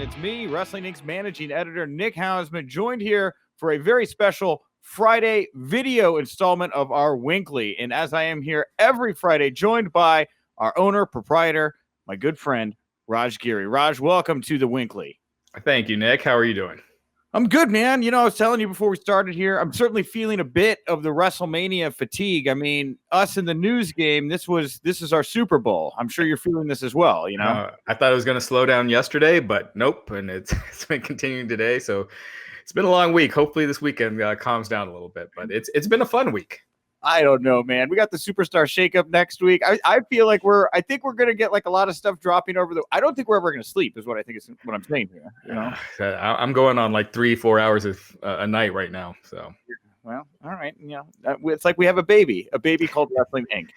it's me, Wrestling Inc.'s managing editor, Nick Hausman, joined here for a very special Friday video installment of our WINCLY. And as I am here every Friday, joined by our owner, proprietor, my good friend, Raj Giri. Raj, welcome to the WINCLY. Thank you, Nick. How are you doing? I'm good, man. You know, I was telling you before we started here, I'm certainly feeling a bit of the WrestleMania fatigue. I mean, us in the news game, this is our Super Bowl. I'm sure you're feeling this as well, you know? I thought it was going to slow down yesterday, but nope. And it's been continuing today. So it's been a long week. Hopefully this weekend calms down a little bit, but it's been a fun week. I don't know, man. We got the Superstar Shakeup next week. I feel like I think we're going to get like a lot of stuff dropping over I don't think we're ever going to sleep is what I think is what I'm saying here. You know? I'm going on like 3-4 hours of a night right now. So, well, all right. You know, it's like we have a baby called Wrestling Inc.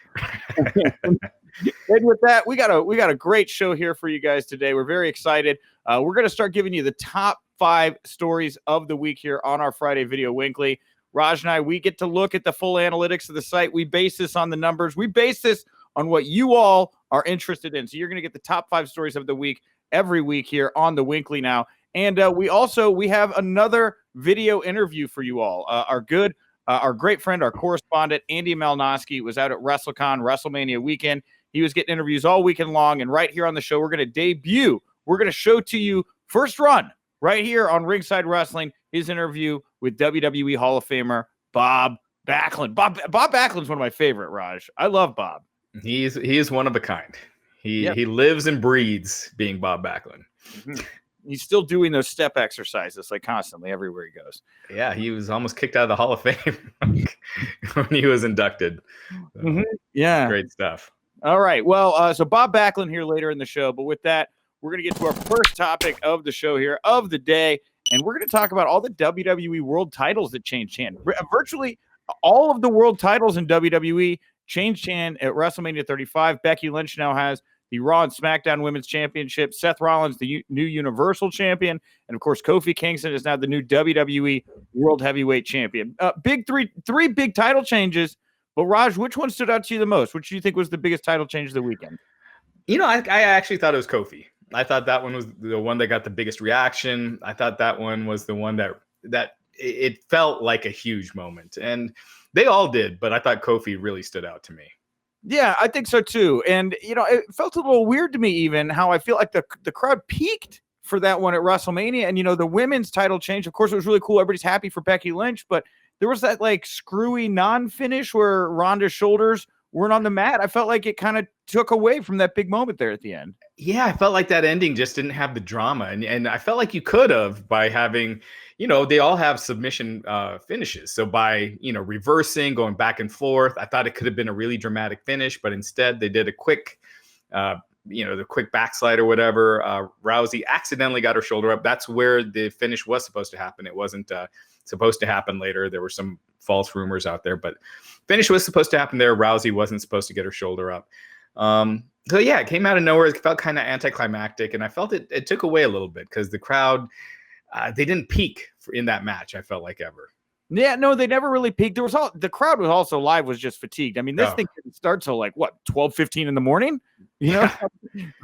And with that, we got a great show here for you guys today. We're very excited. We're going to start giving you the top 5 stories of the week here on our Friday video WINCLY. Raj and I, we get to look at the full analytics of the site. We base this on the numbers. We base this on what you all are interested in. So you're going to get the top 5 stories of the week every week here on the WINCLY now. And we have another video interview for you all. Our great friend, our correspondent, Andy Malnoski, was out at WrestleCon, WrestleMania weekend. He was getting interviews all weekend long. And right here on the show, we're going to show to you first run right here on Ringside Wrestling, his interview with WWE Hall of Famer Bob Backlund. Bob Backlund's one of my favorite, Raj. I love Bob. He is one of a kind. He lives and breathes being Bob Backlund. Mm-hmm. He's still doing those step exercises like constantly everywhere he goes. Yeah, he was almost kicked out of the Hall of Fame when he was inducted. So, mm-hmm. Yeah. Great stuff. All right. Well, so Bob Backlund here later in the show. But with that, we're going to get to our first topic of the show here of the day. And we're going to talk about all the WWE world titles that changed hands. Virtually all of the world titles in WWE changed hands at WrestleMania 35. Becky Lynch now has the Raw and SmackDown Women's Championship. Seth Rollins, the new Universal Champion. And, of course, Kofi Kingston is now the new WWE World Heavyweight Champion. Three big title changes. But, Raj, which one stood out to you the most? Which do you think was the biggest title change of the weekend? You know, I actually thought it was Kofi. I thought that one was the one that got the biggest reaction. I thought that one was the one that it felt like a huge moment. And they all did, but I thought Kofi really stood out to me. Yeah, I think so too. And, you know, it felt a little weird to me even how I feel like the crowd peaked for that one at WrestleMania. And, you know, the women's title change, of course, it was really cool. Everybody's happy for Becky Lynch, but there was that like screwy non-finish where Ronda's shoulders weren't on the mat. I felt like it kind of took away from that big moment there at the end. Yeah, I felt like that ending just didn't have the drama. And I felt like you could have by having, you know, they all have submission finishes. So by, you know, reversing, going back and forth, I thought it could have been a really dramatic finish, but instead they did a quick, the quick backslide or whatever. Rousey accidentally got her shoulder up. That's where the finish was supposed to happen. It wasn't supposed to happen later. There were some false rumors out there, but finish was supposed to happen there. Rousey wasn't supposed to get her shoulder up. So yeah, it came out of nowhere. It felt kind of anticlimactic, and I felt it took away a little bit because the crowd, they didn't peak in that match. I felt like ever. Yeah, no, they never really peaked. The crowd was also live was just fatigued. I mean, this thing didn't start till like what 12:15 in the morning, you know,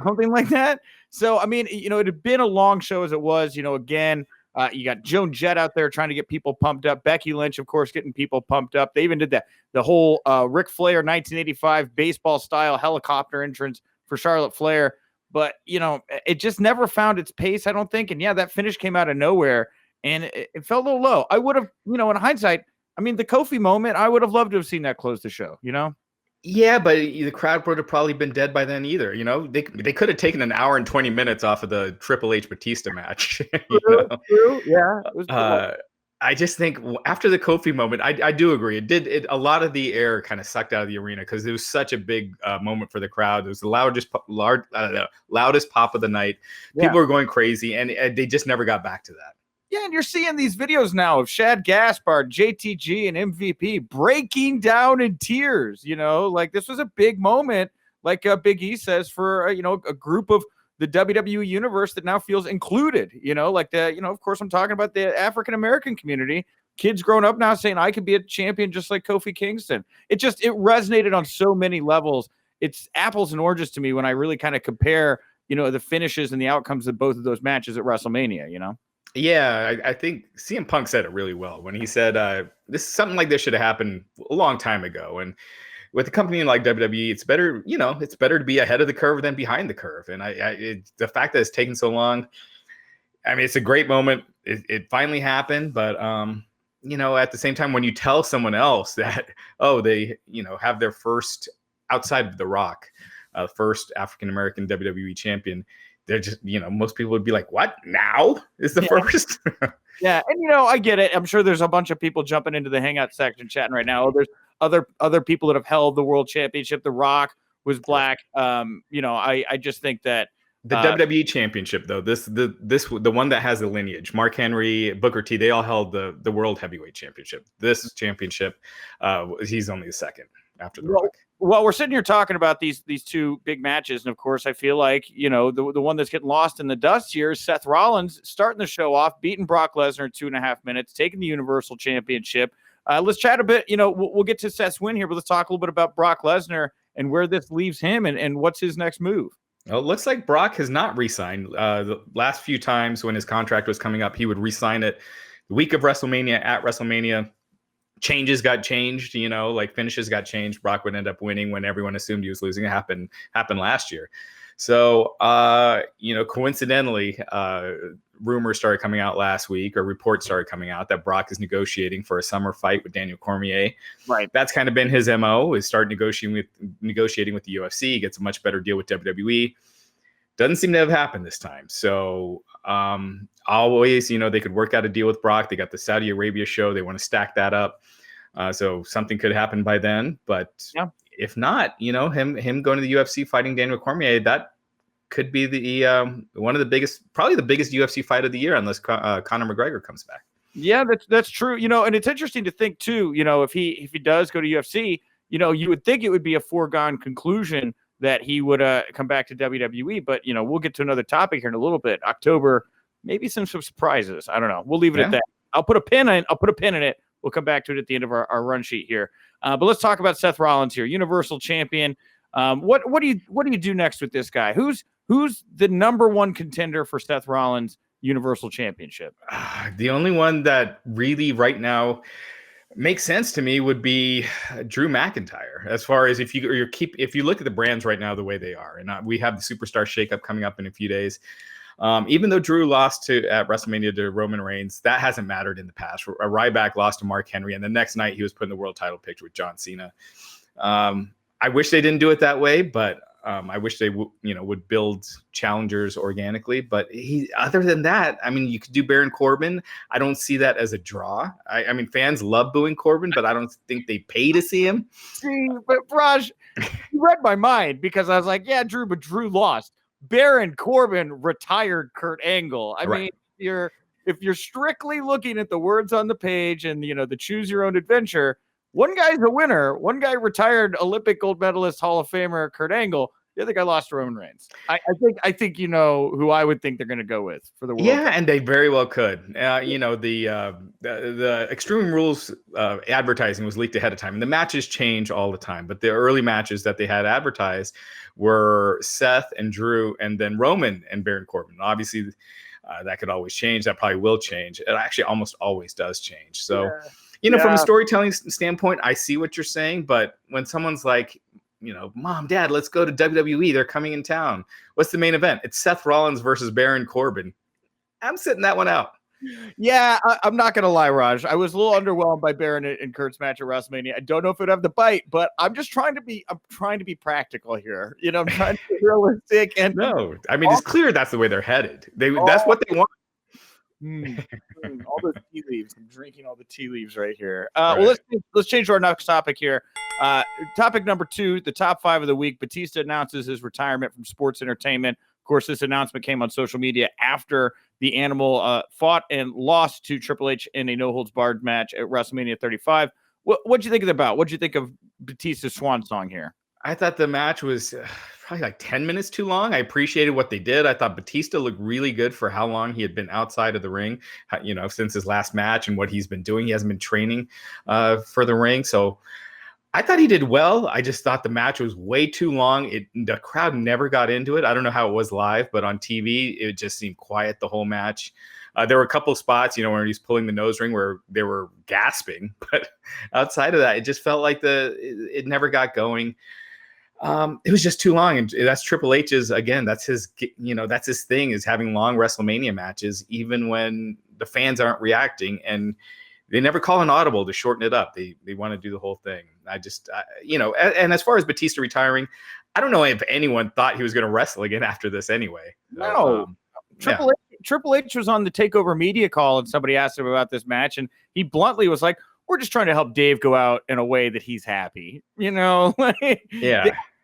something like that. So I mean, you know, it had been a long show as it was. You know, again. You got Joan Jett out there trying to get people pumped up. Becky Lynch, of course, getting people pumped up. They even did the whole Ric Flair 1985 baseball-style helicopter entrance for Charlotte Flair. But, you know, it just never found its pace, I don't think. And, yeah, that finish came out of nowhere, and it felt a little low. I would have, you know, in hindsight, I mean, the Kofi moment, I would have loved to have seen that close the show, you know? Yeah, but the crowd would have probably been dead by then either. You know, they could have taken an hour and 20 minutes off of the Triple H Batista match. True. Yeah. It was I just think after the Kofi moment, I do agree. A lot of the air kind of sucked out of the arena because it was such a big moment for the crowd. It was the loudest pop of the night. People were going crazy, and they just never got back to that. Yeah, and you're seeing these videos now of Shad Gaspard, JTG, and MVP breaking down in tears. You know, like this was a big moment, like Big E says, for a group of the WWE universe that now feels included. You know, like of course, I'm talking about the African American community. Kids growing up now saying I could be a champion just like Kofi Kingston. It resonated on so many levels. It's apples and oranges to me when I really kind of compare the finishes and the outcomes of both of those matches at WrestleMania, Yeah, I think CM Punk said it really well when he said this is something like this should have happened a long time ago. And with a company like WWE, it's better, it's better to be ahead of the curve than behind the curve. And the fact that it's taken so long, I mean, it's a great moment. It finally happened, but at the same time, when you tell someone else that, oh, they, have their first outside of The Rock, first African American WWE champion, they're just, most people would be like, what? Now is the first? Yeah. And, I get it. I'm sure there's a bunch of people jumping into the hangout section chatting right now. There's other people that have held the world championship. The Rock was black. I just think that the WWE championship, though, the one that has the lineage, Mark Henry, Booker T, they all held the world heavyweight championship. This championship, he's only the second after the Rock. Well, we're sitting here talking about these two big matches, and of course, I feel like the one that's getting lost in the dust here is Seth Rollins starting the show off, beating Brock Lesnar in 2.5 minutes, taking the Universal Championship. Let's chat a bit. We'll get to Seth's win here, but let's talk a little bit about Brock Lesnar and where this leaves him, and what's his next move. Well, it looks like Brock has not re-signed. The last few times when his contract was coming up, he would re-sign it the week of WrestleMania, at WrestleMania. Changes got changed, like finishes got changed. Brock would end up winning when everyone assumed he was losing. It happened last year. So, coincidentally, rumors started coming out last week, or reports started coming out that Brock is negotiating for a summer fight with Daniel Cormier. Right. That's kind of been his MO, is start negotiating with the UFC, gets a much better deal with WWE. Doesn't seem to have happened this time. So always, they could work out a deal with Brock. They got the Saudi Arabia show. They want to stack that up. So something could happen by then. But if not, him going to the UFC fighting Daniel Cormier, that could be the one of the biggest, probably the biggest UFC fight of the year, unless Conor McGregor comes back. Yeah, that's true. And it's interesting to think too, if he does go to UFC, you would think it would be a foregone conclusion that he would come back to WWE. But, we'll get to another topic here in a little bit. October, maybe some surprises. I don't know. We'll leave it at that. I'll put a pin in it. We'll come back to it at the end of our run sheet here. But let's talk about Seth Rollins here, Universal Champion. What do you do next with this guy? Who's the number one contender for Seth Rollins Universal Championship? The only one that really right now makes sense to me would be Drew McIntyre. As far as if you look at the brands right now the way they are, and we have the Superstar shakeup coming up in a few days. Even though Drew lost at WrestleMania to Roman Reigns, that hasn't mattered in the past. Ryback lost to Mark Henry, and the next night he was put in the world title picture with John Cena. I wish they didn't do it that way, but I wish they would build challengers organically. But other than that, I mean, you could do Baron Corbin. I don't see that as a draw. I mean, fans love booing Corbin, but I don't think they pay to see him. See, but Raj, you read my mind, because I was like, yeah, Drew, but Drew lost. Baron Corbin retired Kurt Angle. I mean, if you're strictly looking at the words on the page and the choose your own adventure, one guy's a winner. One guy retired Olympic gold medalist, Hall of Famer Kurt Angle. The other guy lost to Roman Reigns. I think who I would think they're going to go with for the World Cup. And they very well could. The Extreme Rules advertising was leaked ahead of time, and the matches change all the time. But the early matches that they had advertised were Seth and Drew, and then Roman and Baron Corbin. Obviously, that could always change. That probably will change. It actually almost always does change. So. Yeah. From a storytelling standpoint, I see what you're saying, but when someone's like, Mom, Dad, let's go to WWE. They're coming in town. What's the main event? It's Seth Rollins versus Baron Corbin. I'm sitting that one out. Yeah, I'm not going to lie, Raj. I was a little underwhelmed by Baron and Kurt's match at WrestleMania. I don't know if it'd have the bite, but I'm trying to be practical here. I'm trying to be realistic. And no, I mean, it's clear that's the way they're headed. That's what they want. All those tea leaves. I'm drinking all the tea leaves right here. Well, let's change to our next topic here. Topic number 2, the top 5 of the week. Batista announces his retirement from sports entertainment. Of course, this announcement came on social media after the Animal fought and lost to Triple H in a no-holds-barred match at WrestleMania 35. What'd you think about? What'd you think of Batista's swan song here? I thought the match was probably like 10 minutes too long. I appreciated what they did. I thought Batista looked really good for how long he had been outside of the ring, since his last match and what he's been doing. He hasn't been training for the ring. So I thought he did well. I just thought the match was way too long. The crowd never got into it. I don't know how it was live, but on TV, it just seemed quiet the whole match. There were a couple of spots, where he's pulling the nose ring where they were gasping. But outside of that, it just felt like it never got going. It was just too long. And that's Triple H's, again, that's his thing, is having long WrestleMania matches, even when the fans aren't reacting. And they never call an audible to shorten it up. They want to do the whole thing. And as far as Batista retiring, I don't know if anyone thought he was going to wrestle again after this anyway. No. Triple H was on the TakeOver media call, and somebody asked him about this match, and he bluntly was like, we're just trying to help Dave go out in a way that he's happy. Yeah.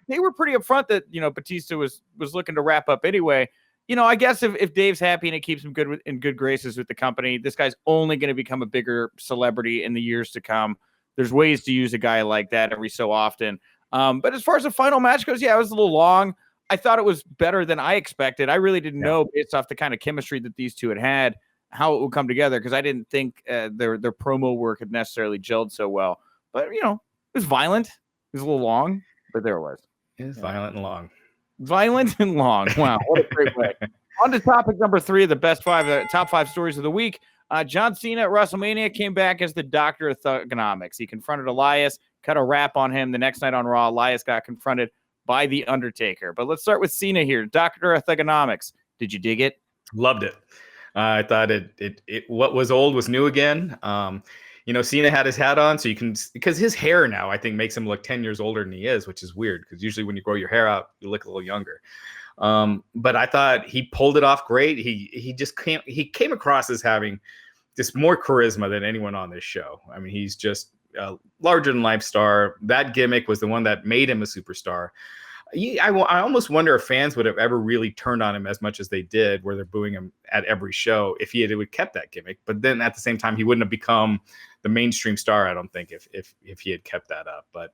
They were pretty upfront that, Batista was looking to wrap up anyway. I guess if Dave's happy and it keeps him in good graces with the company, this guy's only going to become a bigger celebrity in the years to come. There's ways to use a guy like that every so often. But as far as the final match goes, yeah, it was a little long. I thought it was better than I expected. I really didn't know, based off the kind of chemistry that these two had how it would come together, because I didn't think their promo work had necessarily gelled so well. But, it was violent. It was a little long, but there it was. It was violent and long. Violent and long. Wow, what a great way. On to topic number 3 of the top 5 stories of the week. John Cena at WrestleMania came back as the Doctor of Thugonomics. He confronted Elias, cut a rap on him. The next night on Raw, Elias got confronted by The Undertaker. But let's start with Cena here. Doctor of Thugonomics. Did you dig it? Loved it. I thought what was old was new again. Cena had his hat on, so because his hair now, I think, makes him look 10 years older than he is, which is weird, because usually when you grow your hair out, you look a little younger. But I thought he pulled it off great. He came across as having just more charisma than anyone on this show. I mean, he's just a larger than life star. That gimmick was the one that made him a superstar. I almost wonder if fans would have ever really turned on him as much as they did, where they're booing him at every show, if he had kept that gimmick. But then at the same time, he wouldn't have become the mainstream star, I don't think, if he had kept that up. But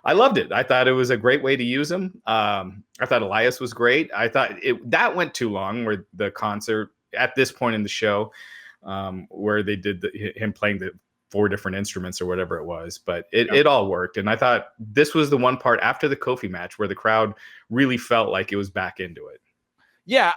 I loved it. I thought it was a great way to use him. I thought Elias was great. I thought that went too long, where the concert at this point in the show, where they did him playing the 4 different instruments or whatever it was, but it all worked. And I thought this was the one part after the Kofi match where the crowd really felt like it was back into it. Yeah,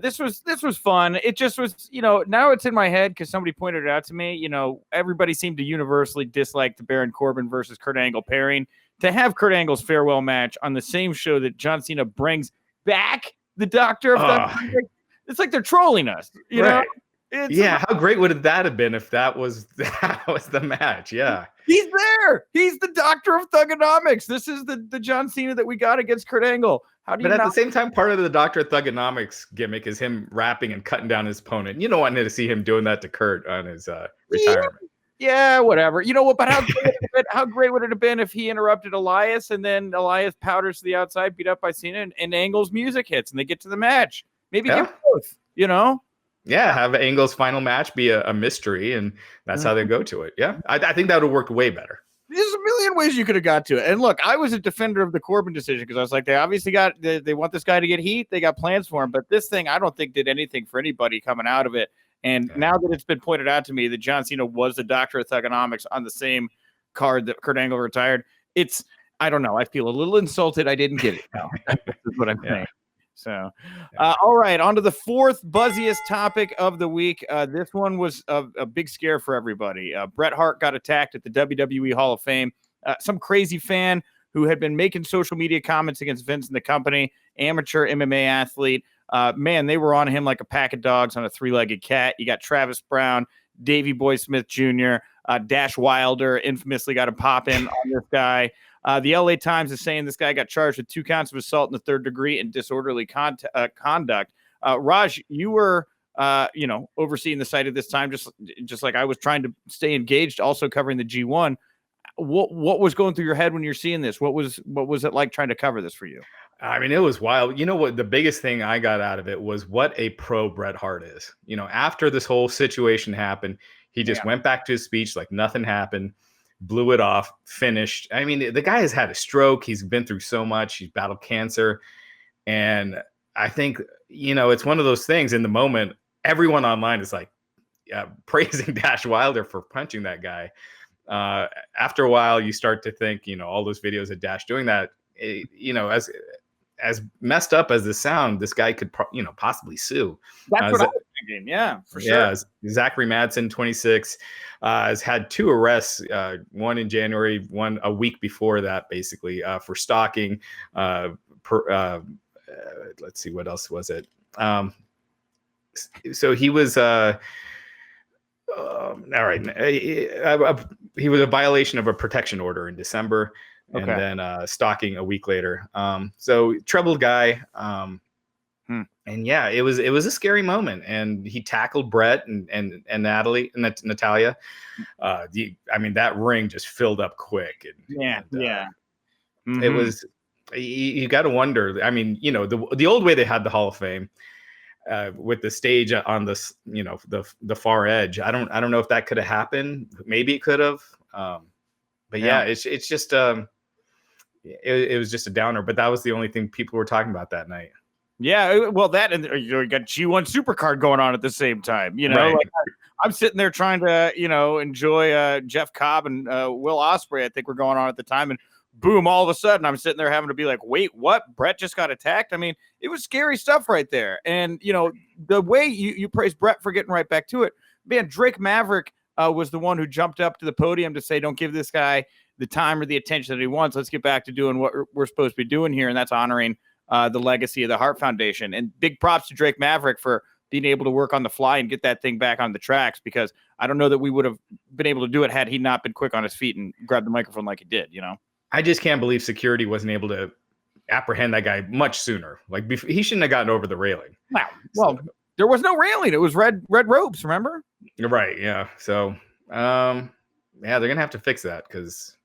this was fun. It just was, now it's in my head because somebody pointed it out to me. Everybody seemed to universally dislike the Baron Corbin versus Kurt Angle pairing. To have Kurt Angle's farewell match on the same show that John Cena brings back the Doctor of Thugonomics, it's like they're trolling us, you know? How great would that have been if that was the match? Yeah. He's there. He's the Doctor of Thugonomics. This is the John Cena that we got against Kurt Angle. How do you? But at the same time, part of the Doctor of Thugonomics gimmick is him rapping and cutting down his opponent. You don't want to see him doing that to Kurt on his retirement. Yeah, whatever. You know what? But how great would it have been if he interrupted Elias, and then Elias powders to the outside, beat up by Cena, and Angle's music hits, and they get to the match. Maybe get both. Yeah, have Angle's final match be a mystery, and that's how they go to it. Yeah, I think that would have worked way better. There's a million ways you could have got to it. And look, I was a defender of the Corbin decision because I was like, they obviously they want this guy to get heat. They got plans for him. But this thing, I don't think did anything for anybody coming out of it. And now that it's been pointed out to me that John Cena was the Doctor of Thugonomics on the same card that Kurt Angle retired, I don't know. I feel a little insulted. I didn't get it. No, that's what I'm saying. So, all right, on to the 4th buzziest topic of the week. This one was a big scare for everybody. Bret Hart got attacked at the WWE Hall of Fame. Some crazy fan who had been making social media comments against Vince and the company, amateur MMA athlete. Man, they were on him like a pack of dogs on a 3-legged cat. You got Travis Brown, Davey Boy Smith Jr., Dash Wilder infamously got a pop in on this guy. The LA Times is saying this guy got charged with 2 counts of assault in the 3rd degree and disorderly conduct. Raj, you were, overseeing the site at this time, just like I was trying to stay engaged, also covering the G1. What was going through your head when you're seeing this? What was it like trying to cover this for you? I mean, it was wild. You know what? The biggest thing I got out of it was what a pro Bret Hart is. After this whole situation happened, he just went back to his speech like nothing happened, blew it off, finished. I mean, the guy has had a stroke. He's been through so much. He's battled cancer. And I think, it's one of those things in the moment, everyone online is like praising Dash Wilder for punching that guy. After a while, you start to think, all those videos of Dash doing that, as messed up as this sound, this guy could, possibly sue. That's what I was thinking. Yeah, for sure. Yeah, Zachary Madsen, 26, has had 2 arrests, one in January, one a week before that, basically, for stalking. Let's see, what else was it? So he was, all right, he was a violation of a protection order in December. And then stalking a week later. So troubled guy. And yeah, it was a scary moment. And he tackled Bret and Natalia. That ring just filled up quick. It was. You got to wonder. The old way they had the Hall of Fame, with the stage on this, the far edge. I don't know if that could have happened. Maybe it could have. But yeah, it's just it was just a downer. But that was the only thing people were talking about that night. Yeah, well, that and you got G1 Supercard going on at the same time. Right. I'm sitting there trying to enjoy Jeff Cobb and Will Ospreay. I think we're going on at the time, and boom! All of a sudden, I'm sitting there having to be like, wait, what? Bret just got attacked. I mean, it was scary stuff right there. And the way you praise Bret for getting right back to it, man. Drake Maverick was the one who jumped up to the podium to say, don't give this guy the time or the attention that he wants. Let's get back to doing what we're supposed to be doing here. And that's honoring the legacy of the Hart Foundation. And big props to Drake Maverick for being able to work on the fly and get that thing back on the tracks, because I don't know that we would have been able to do it had he not been quick on his feet and grabbed the microphone like he did, I just can't believe security wasn't able to apprehend that guy much sooner. Like, he shouldn't have gotten over the railing. Wow. Well, there was no railing. It was red ropes, remember? Right, yeah. So, they're going to have to fix that, because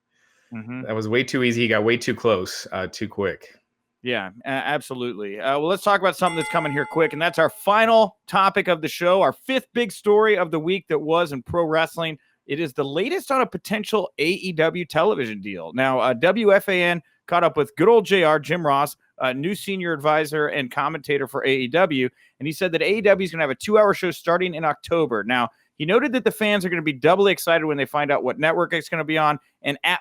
that was way too easy. He got way too close, too quick. Yeah, absolutely. Well, let's talk about something that's coming here quick, and that's our final topic of the show, our 5th big story of the week that was in pro wrestling. It is the latest on a potential AEW television deal. Now, WFAN caught up with good old JR, Jim Ross, new senior advisor and commentator for AEW, and he said that AEW is going to have a 2-hour show starting in October. Now, he noted that the fans are going to be doubly excited when they find out what network it's going to be on, and at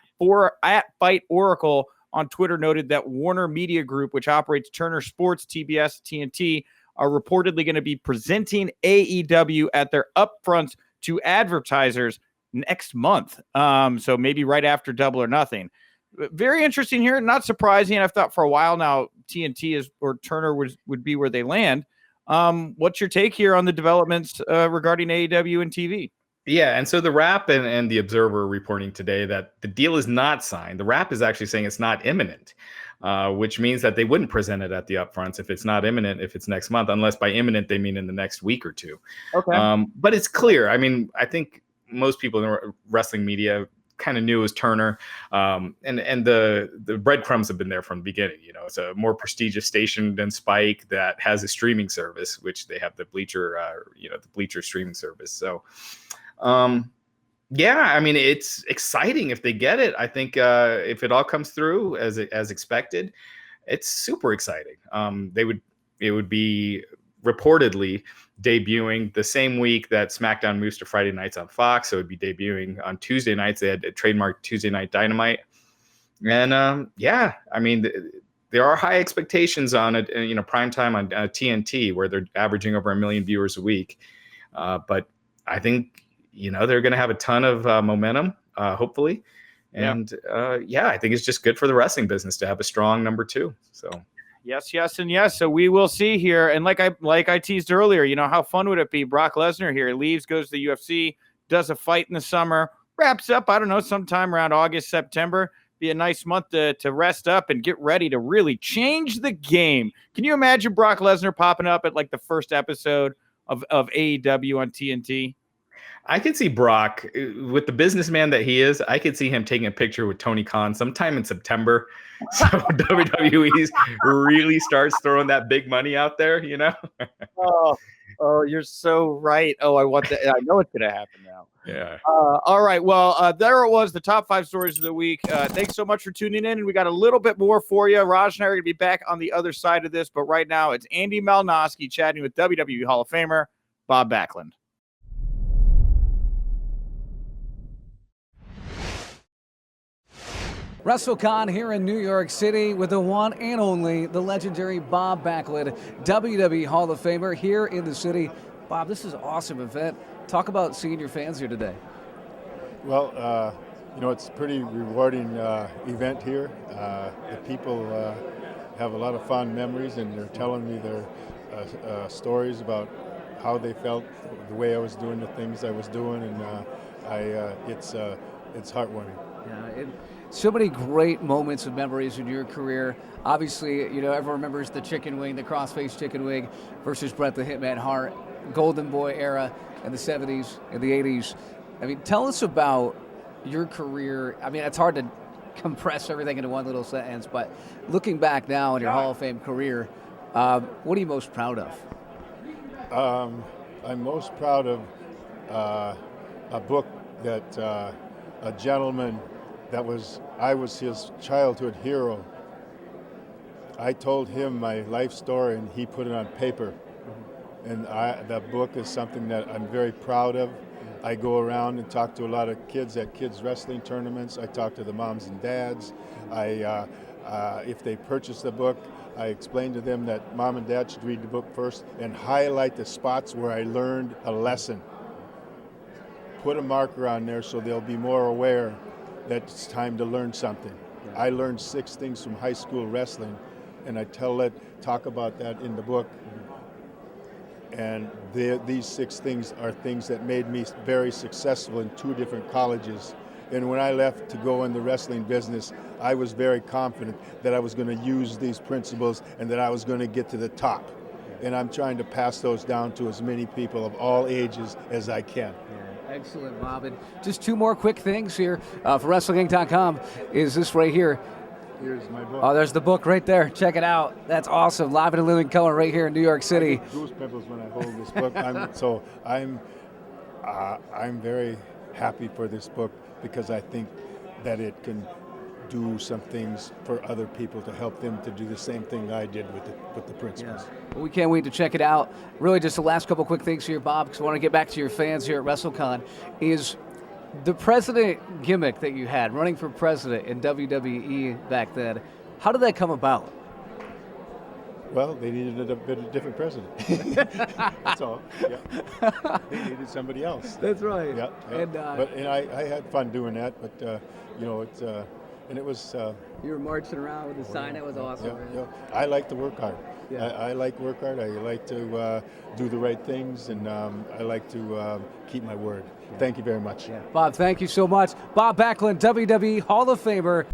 Fight Oracle on Twitter noted that Warner Media Group, which operates Turner Sports, TBS, TNT, are reportedly going to be presenting AEW at their upfronts to advertisers next month. So maybe right after Double or Nothing. Very interesting here. Not surprising. I've thought for a while now TNT or Turner would be where they land. What's your take here on the developments regarding AEW and TV? Yeah, and so the Wrap and the Observer are reporting today that the deal is not signed. The Wrap is actually saying it's not imminent, which means that they wouldn't present it at the upfronts if it's not imminent, if it's next month, unless by imminent they mean in the next week or two. Okay. But it's clear. I mean, I think most people in the wrestling media kind of knew it was Turner, and the breadcrumbs have been there from the beginning. It's a more prestigious station than Spike that has a streaming service, which they have the Bleacher streaming service. So. I mean, it's exciting if they get it. I think if it all comes through as expected, it's super exciting. It would be reportedly debuting the same week that SmackDown moves to Friday nights on Fox. So it'd be debuting on Tuesday nights. They had a trademark Tuesday Night Dynamite, and I mean, there are high expectations on it. Prime time on TNT, where they're averaging over 1 million viewers a week. But I think. They're going to have a ton of momentum, hopefully. And I think it's just good for the wrestling business to have a strong number 2. So yes, and yes. So we will see here. And like I teased earlier, how fun would it be? Brock Lesnar here leaves, goes to the UFC, does a fight in the summer, wraps up, I don't know, sometime around August, September. Be a nice month to rest up and get ready to really change the game. Can you imagine Brock Lesnar popping up at like the first episode of AEW on TNT? I could see Brock, with the businessman that he is, I could see him taking a picture with Tony Khan sometime in September. So WWE really starts throwing that big money out there, Oh, you're so right. Oh, I want that. I know it's going to happen now. Yeah. All right. Well, there it was, the top 5 stories of the week. Thanks so much for tuning in. And we got a little bit more for you. Raj and I are going to be back on the other side of this. But right now, it's Andy Malnoski chatting with WWE Hall of Famer Bob Backlund. WrestleCon here in New York City with the one and only, the legendary Bob Backlund, WWE Hall of Famer here in the city. Bob, this is an awesome event. Talk about seeing your fans here today. Well, it's a pretty rewarding event here. The people have a lot of fond memories, and they're telling me their stories about how they felt, the way I was doing the things I was doing, and it's heartwarming. Yeah, so many great moments and memories in your career. Obviously, everyone remembers the chicken wing, the crossface chicken wing versus Bret the Hitman Hart, Golden Boy era in the 70s and the 80s. I mean, tell us about your career. I mean, it's hard to compress everything into one little sentence, but looking back now in your Hall of Fame career, what are you most proud of? I'm most proud of a book that a gentleman I was his childhood hero. I told him my life story, and he put it on paper. And that book is something that I'm very proud of. I go around and talk to a lot of kids at kids wrestling tournaments. I talk to the moms and dads. If they purchase the book, I explain to them that mom and dad should read the book first and highlight the spots where I learned a lesson. Put a marker on there so they'll be more aware that it's time to learn something. Yeah. I learned 6 things from high school wrestling, and I talk about that in the book. And these 6 things are things that made me very successful in 2 different colleges. And when I left to go in the wrestling business, I was very confident that I was going to use these principles and that I was going to get to the top. And I'm trying to pass those down to as many people of all ages as I can. Excellent, Bob. And just 2 more quick things here for WrestlingInc.com is this right here. Here's my book. Oh, there's the book right there. Check it out. That's awesome. Live in a living color right here in New York City. I get goosebumps when I hold this book. I'm very happy for this book because I think that it can do some things for other people to help them to do the same thing I did with the principles. Yeah. Well, we can't wait to check it out. Really, just the last couple quick things here, Bob, because I want to get back to your fans here at WrestleCon, is the president gimmick that you had, running for president in WWE back then. How did that come about? Well, they needed a bit of a different president. That's all. Yeah. They needed somebody else. That's right. Yeah. And I had fun doing that, but and it was. You were marching around with the sign. That was awesome. Yeah. I like to work hard. Yeah. I like work hard. I like to do the right things, and I like to keep my word. Yeah. Thank you very much. Yeah. Bob, thank you so much. Bob Backlund, WWE Hall of Famer.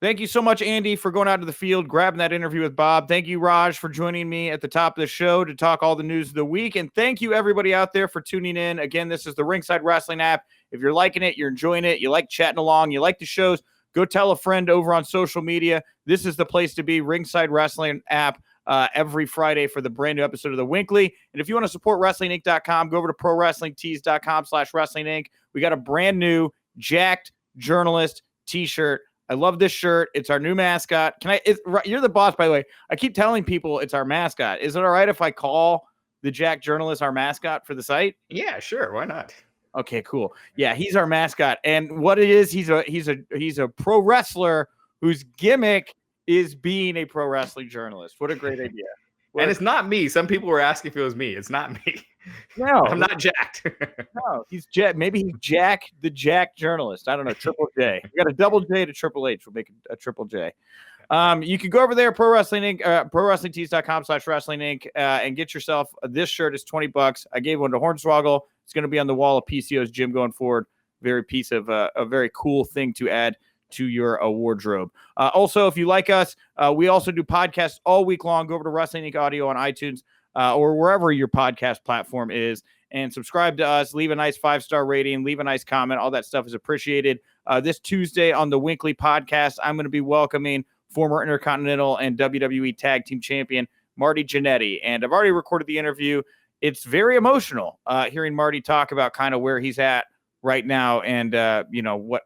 Thank you so much, Andy, for going out to the field, grabbing that interview with Bob. Thank you, Raj, for joining me at the top of the show to talk all the news of the week. And thank you, everybody out there, for tuning in. Again, this is the Ringside Wrestling app. If you're liking it, you're enjoying it, you like chatting along, you like the shows, go tell a friend over on social media. This is the place to be, Ringside Wrestling app, every Friday for the brand new episode of the WINCLY. And if you want to support WrestlingInc.com, go over to ProWrestlingTees.com/WrestlingInc. We got a brand new Jacked Journalist t-shirt. I love this shirt. It's our new mascot. You're the boss, by the way. I keep telling people it's our mascot. Is it all right if I call the Jack Journalist our mascot for the site? Yeah, sure. Why not? Okay, cool. Yeah, he's our mascot. And what it is, he's a pro wrestler whose gimmick is being a pro wrestling journalist. What a great idea. And it's not me. Some people were asking if it was me. It's not me. No, I'm not jacked. No, he's Jack. Maybe he's Jack, the Jack Journalist. I don't know. Triple J. We got a double J to Triple H. We'll make a Triple J. You can go over there, Pro Wrestling Inc., ProWrestlingTees.com/WrestlingInc, and get yourself this shirt. It's $20. I gave one to Hornswoggle. It's going to be on the wall of PCO's gym going forward. Very piece of a very cool thing to add to your wardrobe. Also, if you like us, we also do podcasts all week long. Go over to Wrestling Inc. Audio on iTunes or wherever your podcast platform is, and subscribe to us. Leave a nice 5-star rating. Leave a nice comment. All that stuff is appreciated. This Tuesday on the WINCLY podcast, I'm going to be welcoming former Intercontinental and WWE Tag Team Champion Marty Jannetty, and I've already recorded the interview. It's very emotional hearing Marty talk about kind of where he's at right now, and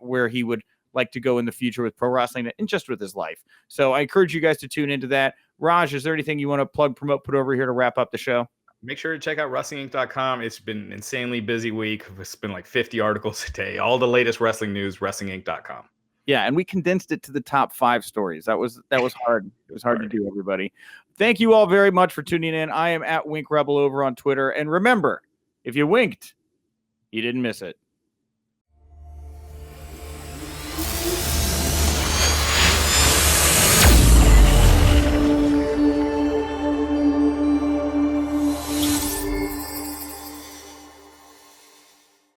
where he would like to go in the future with pro wrestling and just with his life. So I encourage you guys to tune into that. Raj, is there anything you want to plug, promote, put over here to wrap up the show? Make sure to check out WrestlingInc.com. It's been an insanely busy week. It's been like 50 articles a day. All the latest wrestling news, WrestlingInc.com. Yeah, and we condensed it to the top 5 stories. That was hard. It was hard to do, everybody. Thank you all very much for tuning in. I am at Wink Rebel over on Twitter. And remember, if you winked, you didn't miss it.